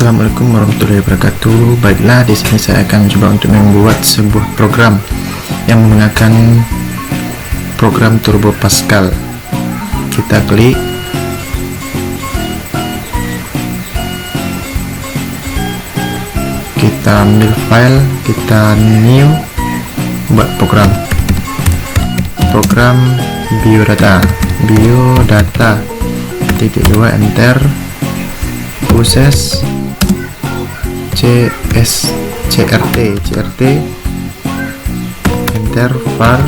Assalamualaikum warahmatullahi wabarakatuh. Baiklah, di sini saya akan coba untuk membuat sebuah program yang menggunakan program Turbo Pascal. Kita klik, kita ambil file, kita new, buat program biodata, titik 2, enter, proses crt, enter, var,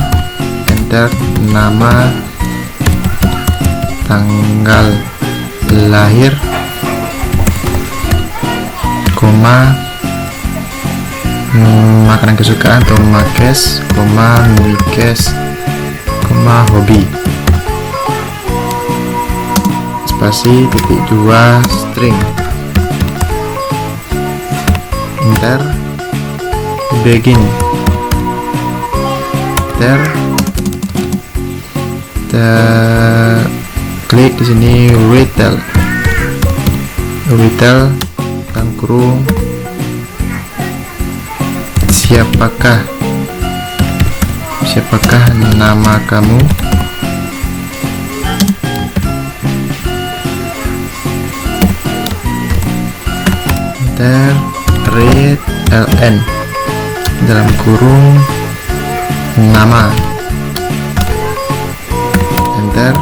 enter, nama, tanggal lahir, koma, makanan kesukaan atau makes, koma, mikes, koma, hobi, spasi, titik 2, string, enter, begin, enter, klik di sini retail, dalam kurung, siapakah nama kamu, enter, read ln, dalam kurung, nama, enter,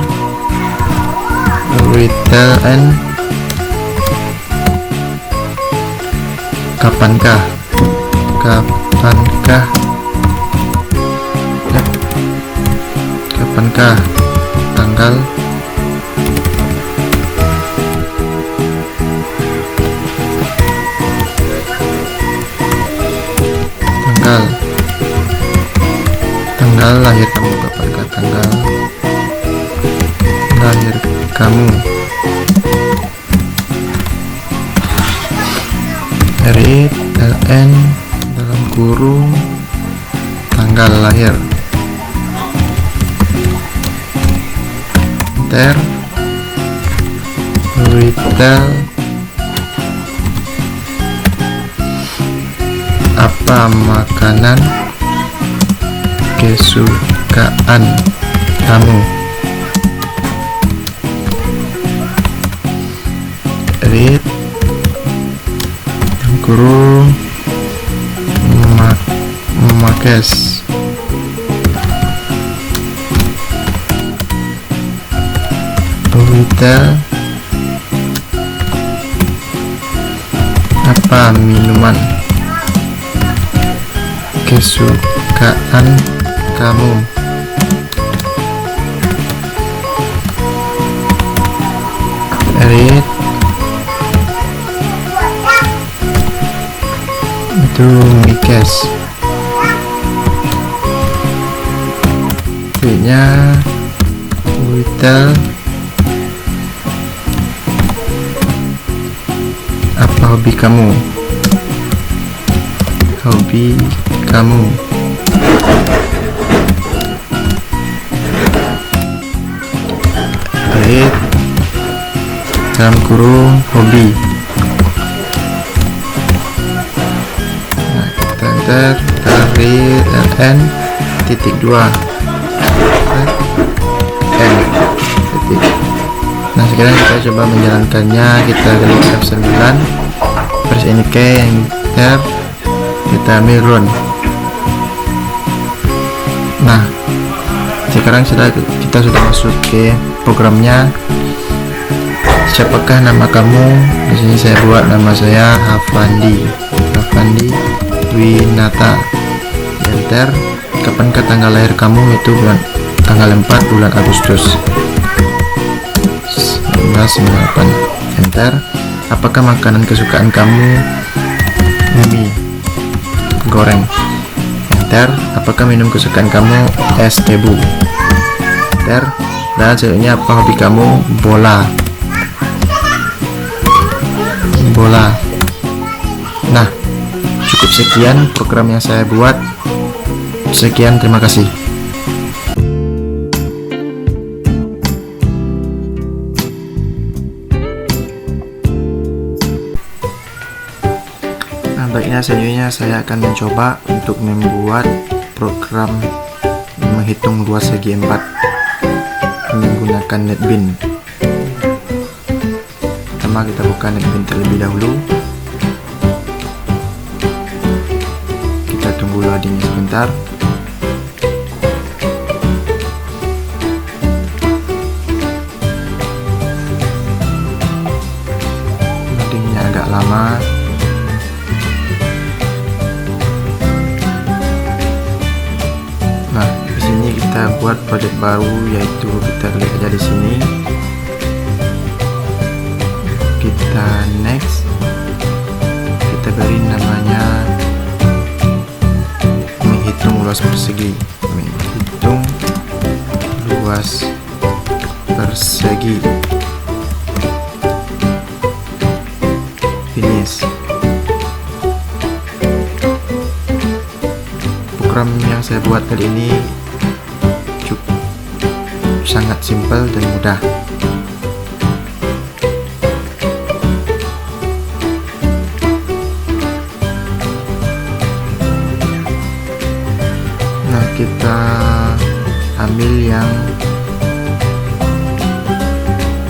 read ln, kapankah, tanggal, lahir kamu, kapankah tanggal lahir kamu, read ln, dalam kurung, tanggal lahir, enter, retail, apa makanan kesukaan kamu, read, dalam kurung, makes, retail, apa minuman kesukaan kamu, read, itu mikes, titiknya retail, apa hobi kamu, read, dalam kurung, hobi. Nah, kita enter, read ln, titik 2, n, titik. Nah, sekarang kita coba menjalankannya. Kita klik F9, press any key, enter, kita ambil run. Nah, sekarang kita sudah masuk ke programnya. Siapakah nama kamu? Di sini saya buat nama saya Hafandi Winata. Enter. Kapankah tanggal lahir kamu? Itu tanggal 4 bulan Agustus 1998. Enter. Apakah makanan kesukaan kamu? Mie goreng. Enter. Apakah minum kesukaan kamu? Es tebu. Enter. Dan selanjutnya, apa hobi kamu? Bola. Nah, cukup sekian program yang saya buat. Sekian, terima kasih. Baiknya selanjutnya saya akan mencoba untuk membuat program menghitung luas segi 4 menggunakan NetBeans. Pertama kita buka NetBeans terlebih dahulu. Kita tunggu loading sebentar. Loadingnya agak lama. Nah, di sini kita buat project baru, yaitu kita klik aja di sini. Kita next. Kita beri namanya menghitung luas persegi. Menghitung luas persegi. Finish. Program yang saya buat kali ini cukup sangat simpel dan mudah. Nah, kita ambil yang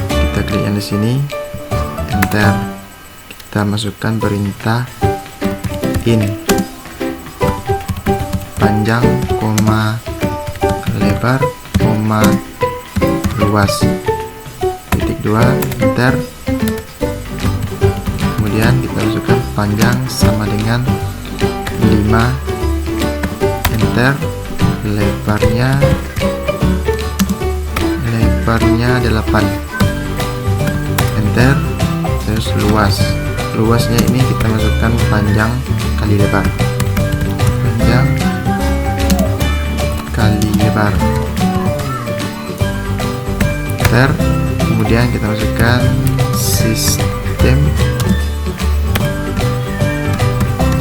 kita klik yang di sini, enter. Kita masukkan perintah in panjang, koma, lebar, koma, luas, titik 2, enter. Kemudian kita masukkan panjang sama dengan 5, enter. Lebarnya 8, enter. Terus luasnya ini kita masukkan panjang kali lebar, panjang kali lebar, enter. Kemudian kita masukkan sistem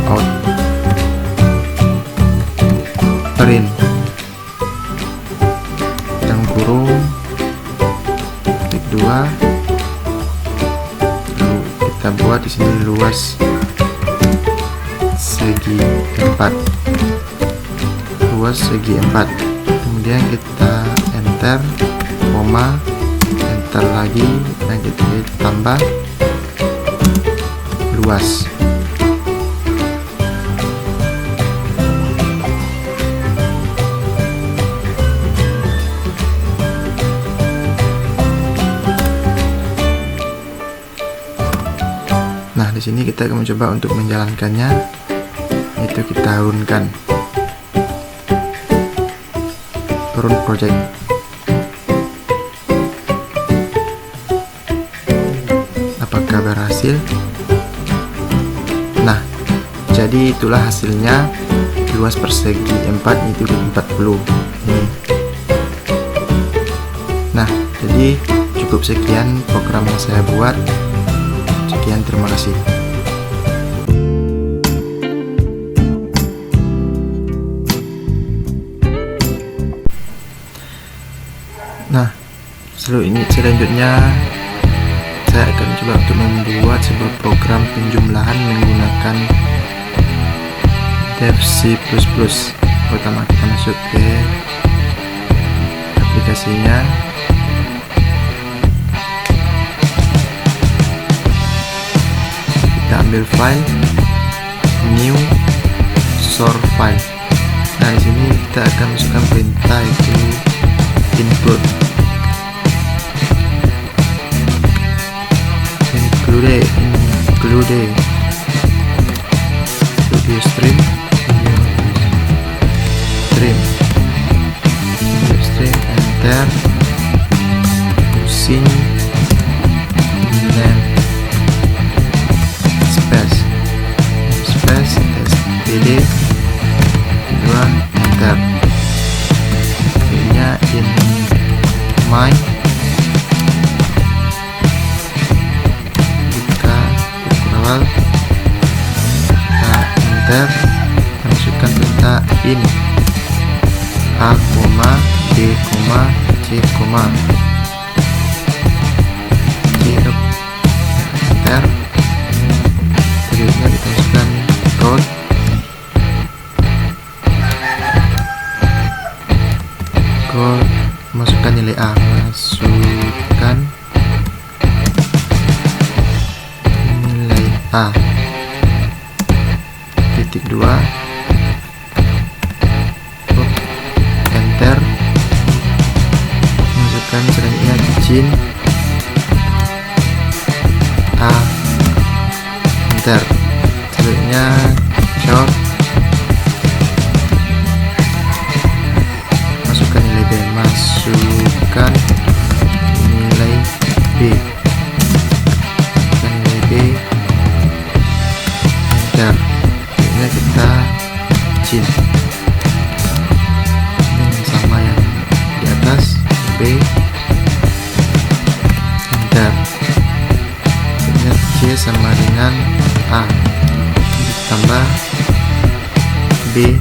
out, print, dalam kurung, titik 2. Lalu kita buat di sini luas segi 4. Luas segi 4. Kemudian kita enter, koma, enter lagi, dan kita tambah luas. Nah, di sini kita akan mencoba untuk menjalankannya, yaitu kita runkan. Run project. Apakah berhasil? Nah, jadi itulah hasilnya. Luas persegi 4 itu 40 ini. Nah, jadi cukup sekian program yang saya buat. Sekian, terima kasih. Nah, selanjutnya saya akan coba untuk membuat sebuah program penjumlahan menggunakan Dev C++. Pertama kita masuk ke aplikasinya. Kita ambil file, new, source file. Nah, di sini kita akan masukkan perintah itu include stream, enter, using name space std 2, enter. Filenya in my, buka awal, enter. Masukkan perintah in a, b, c, enter. Selanjutnya kita masukkan A. Titik 2. Enter. Masukkan selanjutnya Jin A. Enter. Selanjutnya short. Masukkan nilai B. Masukkan nilai B. Masukkan nilai B. Enter. Selanjutnya kita Jin. Ini sama yang di atas. B. Enter. Selanjutnya C sama dengan A. Tambah B.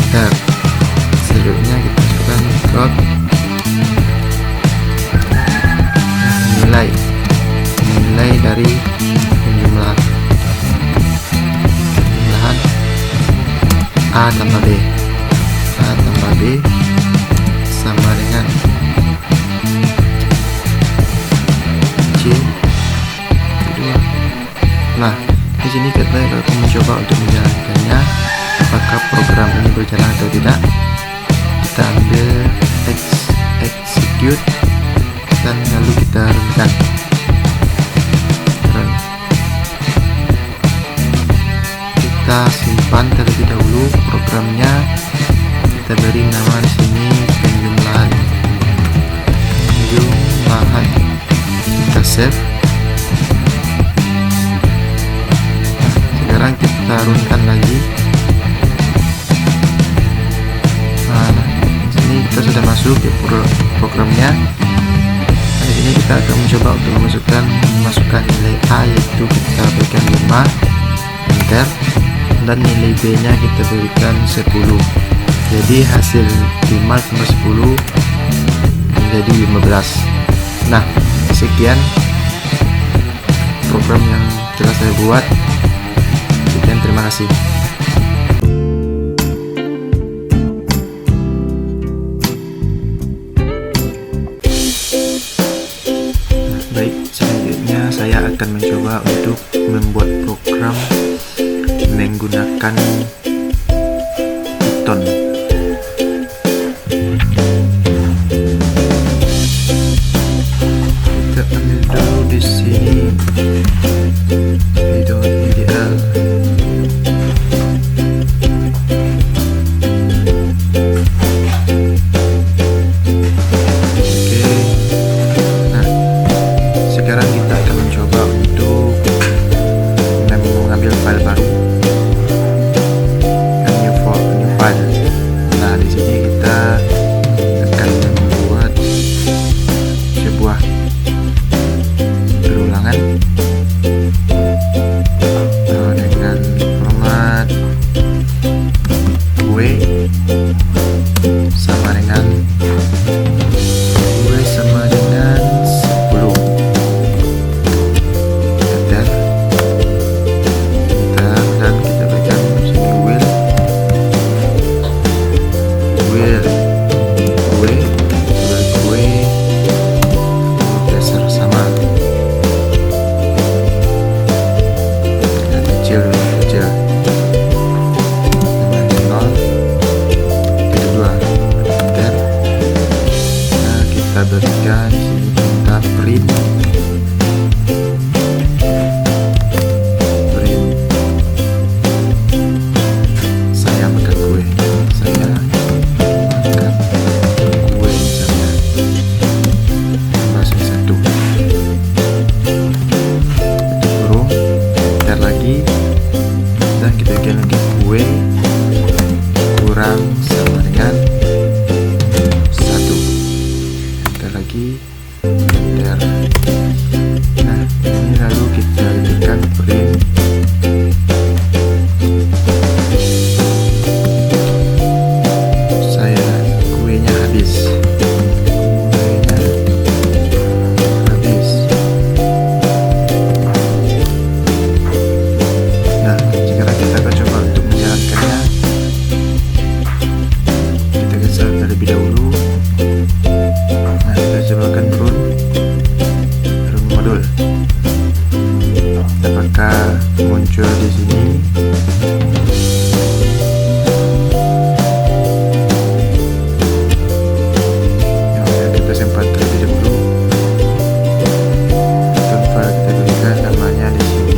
Enter. Selanjutnya kita masukkan dot nilai dari penjumlahan A tambah B. A tambah B sama dengan C 2. Nah, di sini kita akan mencoba untuk menjalankannya. Apakah program ini berjalan atau tidak? Kita ambil execute dan lalu kita runkan. Kita simpan terlebih dahulu programnya. Kita beri nama di sini penjumlahan. Kita save. Sekarang kita runkan lagi. Nah, di sini kita sudah masuk ke programnya. Nah, di sini kita akan mencoba untuk memasukkan nilai A, yaitu kita berikan 5. Enter. Dan nilai B nya kita berikan 10. Jadi hasil 5 tambah 10 menjadi 15. Nah, sekian program yang telah saya buat. Sekian, terima kasih. Baik, selanjutnya saya akan mencoba untuk membuat program menggunakan Python. Kita ambil dulu di sini video ideal. Oke. Nah, sekarang kita akan mencoba untuk mengambil file baru. New file. maka muncul di sini. Yang sudah kita simpan terlebih dahulu. Tanpa kita berikan namanya di sini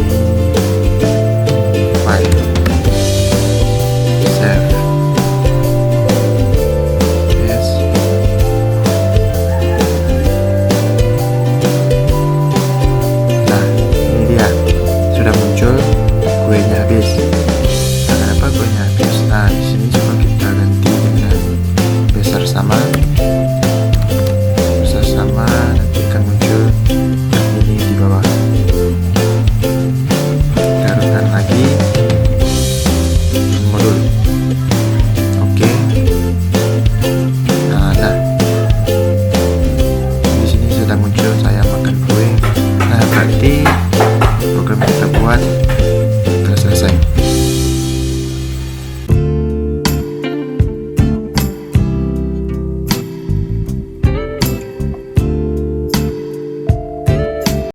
file save. Yes. Nah, ini dia sudah muncul kuenya habis. Nah, kenapa kuenya habis? Nah, di sini coba kita ganti dengan besar sama. Besar sama nanti akan muncul yang ini di bawah. Taruhkan lagi modul. Oke. Nah, di sini sudah muncul saya makan kue. Nah, berarti program yang kita buat